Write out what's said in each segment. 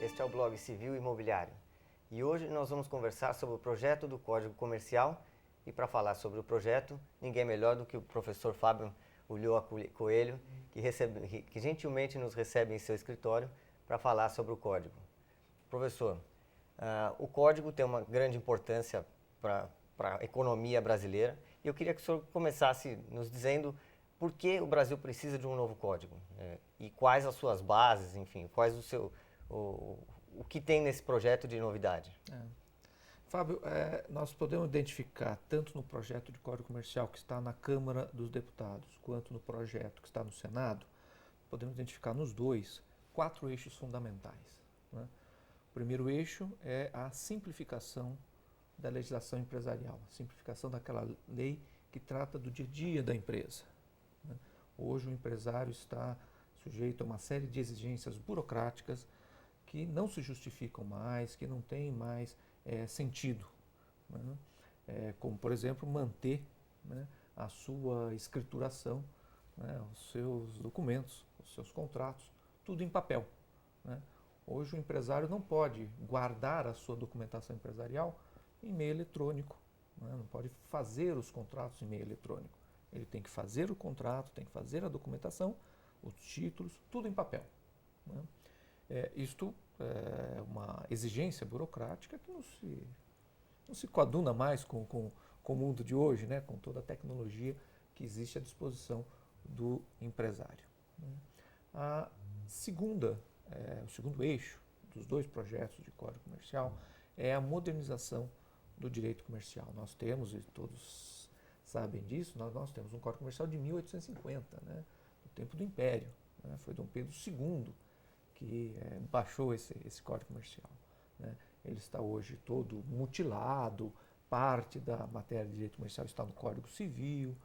Este é o blog Civil Imobiliário. E hoje nós vamos conversar sobre o projeto do Código Comercial. E para falar sobre o projeto, ninguém melhor do que o professor Fábio Ulloa Coelho, que gentilmente nos recebe em seu escritório para falar sobre o código. Professor, o código tem uma grande importância para a economia brasileira. E eu queria que o senhor começasse nos dizendo por que o Brasil precisa de um novo código, e quais as suas bases, enfim, quais o que tem nesse projeto de novidade. Fábio, nós podemos identificar tanto no projeto de Código Comercial que está na Câmara dos Deputados, quanto no projeto que está no Senado, podemos identificar nos dois 4 eixos fundamentais, né? O primeiro eixo é a simplificação da legislação empresarial, a simplificação daquela lei que trata do dia a dia da empresa, né? Hoje o empresário está sujeito a uma série de exigências burocráticas que não se justificam mais, que não têm mais sentido, né? Como, por exemplo, manter, né, a sua escrituração, né, os seus documentos, os seus contratos, tudo em papel, né? Hoje o empresário não pode guardar a sua documentação empresarial em meio eletrônico, né? Não pode fazer os contratos em meio eletrônico. Ele tem que fazer o contrato, tem que fazer a documentação, os títulos, tudo em papel, né? Isto é uma exigência burocrática que não se coaduna mais com o mundo de hoje, né? Com toda a tecnologia que existe à disposição do empresário, né? O segundo eixo dos dois projetos de Código Comercial é a modernização do direito comercial. Nós temos, e todos sabem disso, nós temos um Código Comercial de 1850, né? No tempo do Império, né? Foi Dom Pedro II que baixou esse Código Comercial, né? Ele está hoje todo mutilado, parte da matéria de direito comercial está no Código Civil,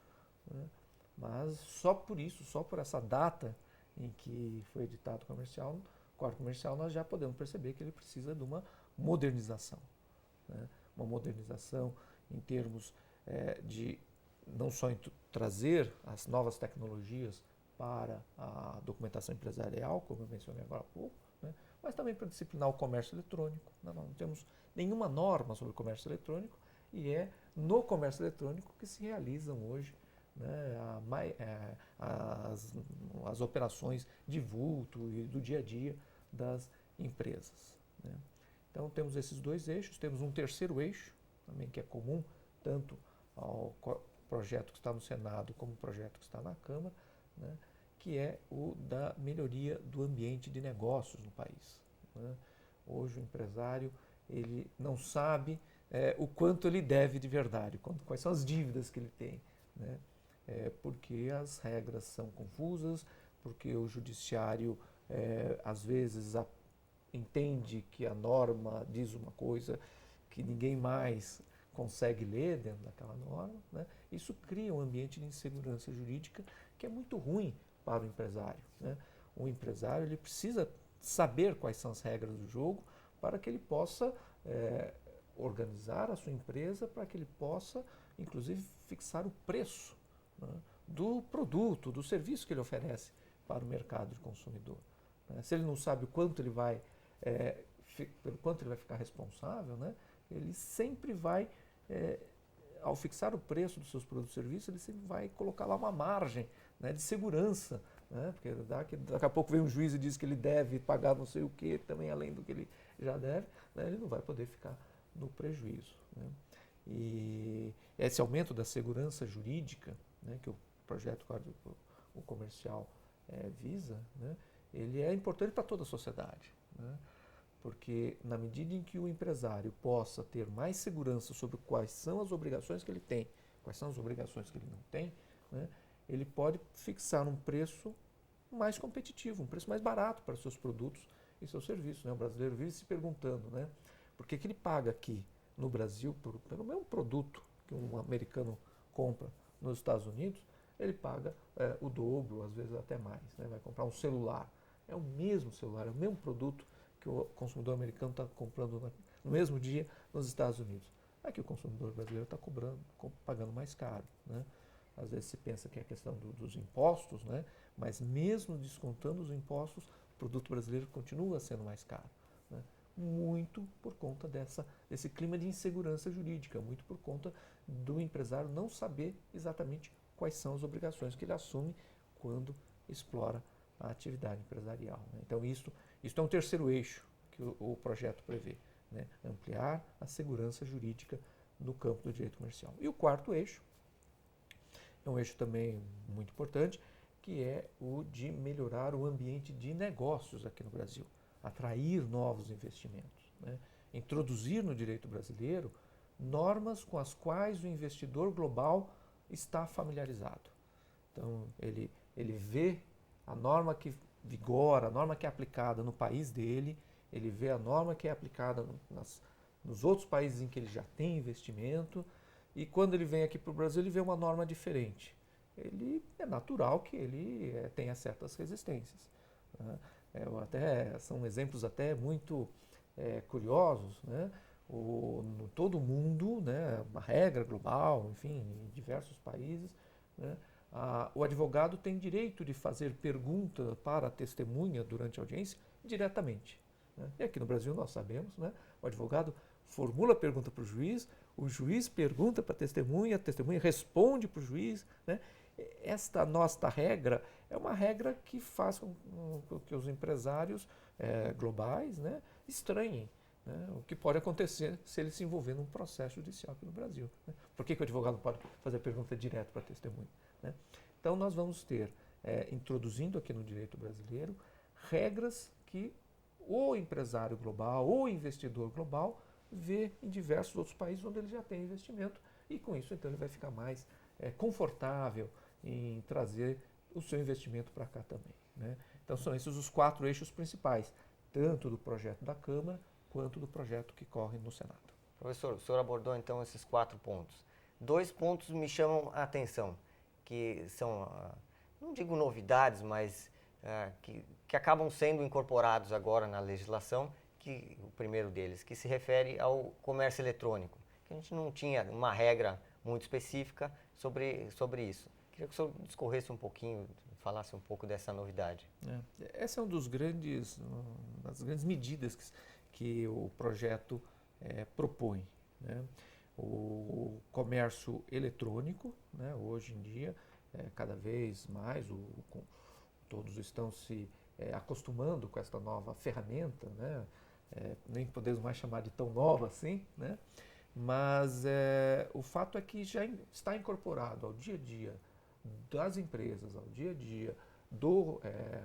né? Mas só por isso, só por essa data em que foi editado o Código Comercial, nós já podemos perceber que ele precisa de uma modernização, né? Uma modernização em termos de não só trazer as novas tecnologias para a documentação empresarial, como eu mencionei agora há pouco, né? Mas também para disciplinar o comércio eletrônico. Nós não temos nenhuma norma sobre o comércio eletrônico e é no comércio eletrônico que se realizam hoje, né, as operações de vulto e do dia a dia das empresas, né? Então temos esses dois eixos, temos um terceiro eixo também que é comum tanto ao projeto que está no Senado como o projeto que está na Câmara, né, que é o da melhoria do ambiente de negócios no país, né? Hoje o empresário ele não sabe o quanto ele deve de verdade, quais são as dívidas que ele tem, né? Porque as regras são confusas, porque o judiciário às vezes entende que a norma diz uma coisa que ninguém mais consegue ler dentro daquela norma, né? Isso cria um ambiente de insegurança jurídica que é muito ruim para o empresário, né? O empresário ele precisa saber quais são as regras do jogo para que ele possa organizar a sua empresa, para que ele possa, inclusive, fixar o preço, né, do produto, do serviço que ele oferece para o mercado de consumidor, né? Se ele não sabe o quanto ele vai, pelo quanto ele vai ficar responsável, né, ele sempre vai, ao fixar o preço dos seus produtos e serviços, ele sempre vai colocar lá uma margem, né, de segurança, né, porque daqui a pouco vem um juiz e diz que ele deve pagar não sei o que, também além do que ele já deve, né, ele não vai poder ficar no prejuízo, né? E esse aumento da segurança jurídica, né, que o projeto Código Comercial visa, né, ele é importante para toda a sociedade, né? Porque na medida em que o empresário possa ter mais segurança sobre quais são as obrigações que ele tem, quais são as obrigações que ele não tem, né, ele pode fixar um preço mais competitivo, um preço mais barato para os seus produtos e seus serviços, né? O brasileiro vive se perguntando, né, por que ele paga aqui no Brasil pelo mesmo produto que um americano compra nos Estados Unidos, ele paga o dobro, às vezes até mais, né? Vai comprar um celular, é o mesmo celular, é o mesmo produto que o consumidor americano está comprando no mesmo dia nos Estados Unidos. Aqui o consumidor brasileiro está pagando mais caro, né? Às vezes se pensa que é a questão dos impostos, né? Mas mesmo descontando os impostos, o produto brasileiro continua sendo mais caro, né? Muito por conta desse clima de insegurança jurídica, muito por conta do empresário não saber exatamente quais são as obrigações que ele assume quando explora a atividade empresarial, né? Então, isso é um terceiro eixo que o projeto prevê, né? Ampliar a segurança jurídica no campo do direito comercial. E o quarto eixo é um eixo também muito importante, que é o de melhorar o ambiente de negócios aqui no Brasil, atrair novos investimentos, né? Introduzir no direito brasileiro normas com as quais o investidor global está familiarizado. Então, ele vê a norma que vigora, a norma que é aplicada no país dele, ele vê a norma que é aplicada nos outros países em que ele já tem investimento, e quando ele vem aqui para o Brasil, ele vê uma norma diferente. É natural que ele tenha certas resistências, né? São exemplos até muito curiosos, né? No todo mundo, né, uma regra global, enfim, em diversos países, né, o advogado tem direito de fazer pergunta para a testemunha durante a audiência diretamente, né? E aqui no Brasil nós sabemos, né, o advogado formula a pergunta para o juiz pergunta para a testemunha responde para o juiz, né? Esta nossa regra é uma regra que faz com que os empresários globais, né, estranhem, né, o que pode acontecer se ele se envolver num processo judicial aqui no Brasil, né? Por que o advogado não pode fazer a pergunta direto para a testemunha, né? Então nós vamos ter, introduzindo aqui no direito brasileiro, regras que o empresário global, o investidor global, vê em diversos outros países onde ele já tem investimento, e com isso então ele vai ficar mais confortável em trazer o seu investimento para cá também, né? Então são esses os 4 eixos principais, tanto do projeto da Câmara quanto do projeto que corre no Senado. Professor, o senhor abordou então esses 4 pontos. 2 pontos me chamam a atenção, que são, não digo novidades, mas que acabam sendo incorporados agora na legislação, que o primeiro deles, que se refere ao comércio eletrônico, que a gente não tinha uma regra muito específica sobre isso. Queria que o senhor discorresse um pouquinho, falasse um pouco dessa novidade. Essa é uma das grandes medidas que o projeto propõe, né? O comércio eletrônico, né, hoje em dia, cada vez mais, todos estão se acostumando com esta nova ferramenta, né? Nem podemos mais chamar de tão nova assim, né? Mas o fato é que já está incorporado ao dia a dia das empresas, ao dia a dia do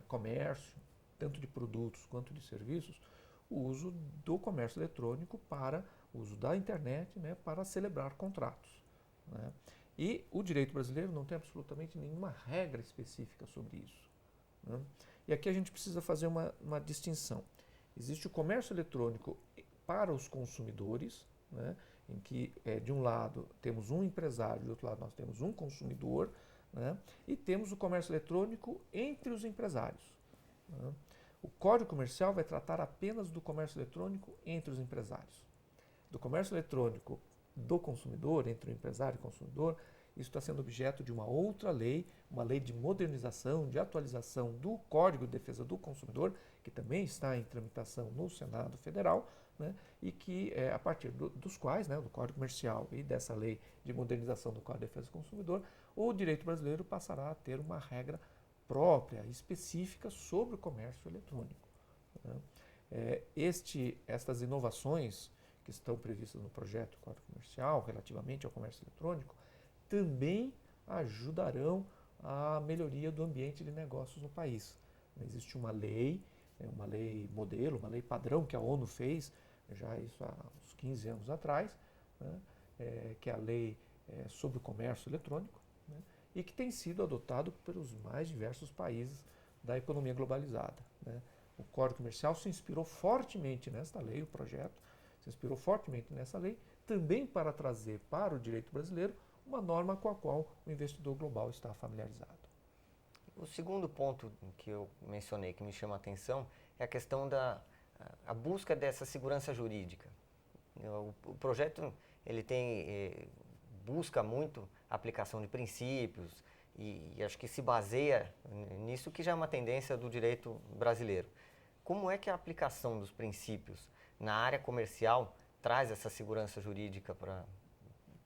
comércio, tanto de produtos quanto de serviços, o uso do comércio eletrônico para o uso da internet, né, para celebrar contratos, né? E o direito brasileiro não tem absolutamente nenhuma regra específica sobre isso, né? E aqui a gente precisa fazer uma distinção. Existe o comércio eletrônico para os consumidores, né, em que de um lado temos um empresário, do outro lado nós temos um consumidor, né, e temos o comércio eletrônico entre os empresários, né? O Código Comercial vai tratar apenas do comércio eletrônico entre os empresários. Do comércio eletrônico do consumidor, entre o empresário e o consumidor, isso está sendo objeto de uma outra lei, uma lei de modernização, de atualização do Código de Defesa do Consumidor, que também está em tramitação no Senado Federal, né, e que, a partir dos quais, né, do Código Comercial e dessa lei de modernização do Código de Defesa do Consumidor, o direito brasileiro passará a ter uma regra própria, específica sobre o comércio eletrônico, né? Estas inovações que estão previstas no projeto Código Comercial relativamente ao comércio eletrônico também ajudarão à melhoria do ambiente de negócios no país. Existe uma lei modelo, uma lei padrão que a ONU fez já isso há uns 15 anos atrás, né, que é a lei sobre o comércio eletrônico, né, e que tem sido adotado pelos mais diversos países da economia globalizada, né. O Código Comercial se inspirou fortemente nesta lei, o projeto se inspirou fortemente nessa lei, também para trazer para o direito brasileiro uma norma com a qual o investidor global está familiarizado. O segundo ponto que eu mencionei, que me chama a atenção, é a questão da busca dessa segurança jurídica. O projeto ele busca muito a aplicação de princípios e acho que se baseia nisso, que já é uma tendência do direito brasileiro. como é que a aplicação dos princípios na área comercial traz essa segurança jurídica para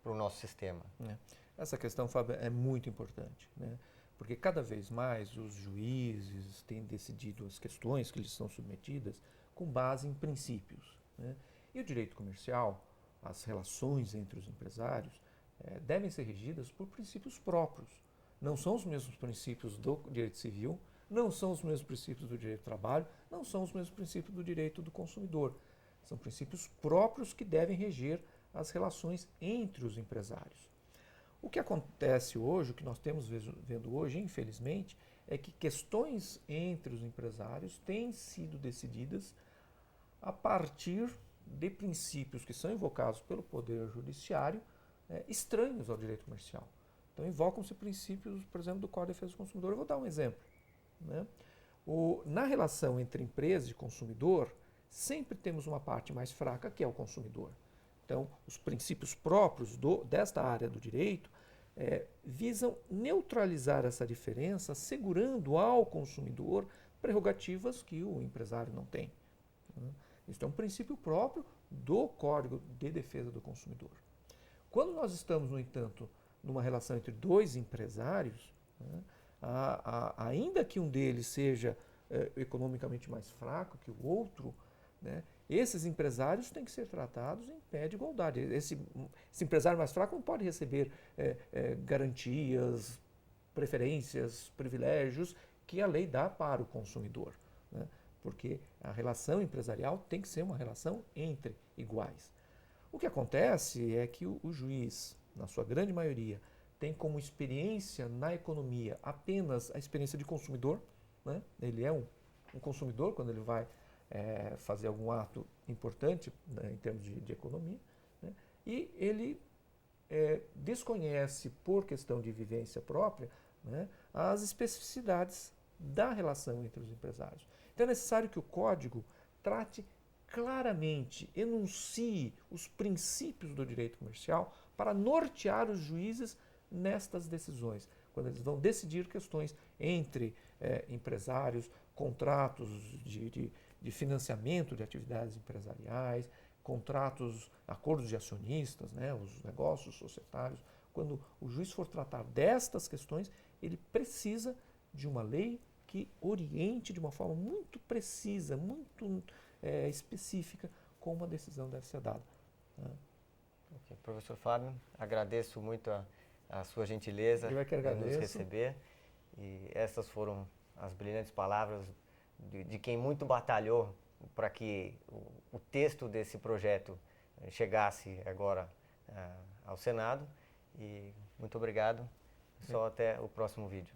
o nosso sistema? Essa questão, Fábio, é muito importante, né? Porque cada vez mais os juízes têm decidido as questões que lhes são submetidas com base em princípios, né? E o direito comercial, as relações entre os empresários, devem ser regidas por princípios próprios. Não são os mesmos princípios do direito civil, não são os mesmos princípios do direito do trabalho, não são os mesmos princípios do direito do consumidor. São princípios próprios que devem reger as relações entre os empresários. O que acontece hoje, o que nós temos vendo hoje, infelizmente, é que questões entre os empresários têm sido decididas a partir de princípios que são invocados pelo Poder Judiciário, estranhos ao direito comercial. Então, invocam-se princípios, por exemplo, do Código de Defesa do Consumidor. Eu vou dar um exemplo, né? Na relação entre empresa e consumidor, sempre temos uma parte mais fraca, que é o consumidor. Então, os princípios próprios desta área do direito visam neutralizar essa diferença, assegurando ao consumidor prerrogativas que o empresário não tem, né? Isso é um princípio próprio do Código de Defesa do Consumidor. Quando nós estamos, no entanto, numa relação entre dois empresários, né, ainda que um deles seja economicamente mais fraco que o outro, né, esses empresários têm que ser tratados em pé de igualdade. Esse empresário mais fraco não pode receber garantias, preferências, privilégios que a lei dá para o consumidor, né, porque a relação empresarial tem que ser uma relação entre iguais. O que acontece é que o juiz, na sua grande maioria, tem como experiência na economia apenas a experiência de consumidor, né? Ele é um consumidor quando ele vai fazer algum ato importante, né, em termos de economia, né? E ele desconhece, por questão de vivência própria, né, as especificidades da relação entre os empresários. Então é necessário que o Código trate claramente, enuncie os princípios do direito comercial para nortear os juízes nestas decisões, quando eles vão decidir questões entre empresários, contratos de financiamento de atividades empresariais, contratos, acordos de acionistas, né, os negócios societários. Quando o juiz for tratar destas questões, ele precisa de uma lei que oriente de uma forma muito precisa, muito específica, como a decisão deve ser dada, né? Okay. Professor Fábio, agradeço muito a sua gentileza em nos receber. E essas foram as brilhantes palavras de quem muito batalhou para que o texto desse projeto chegasse agora ao Senado. E muito obrigado. Só até o próximo vídeo.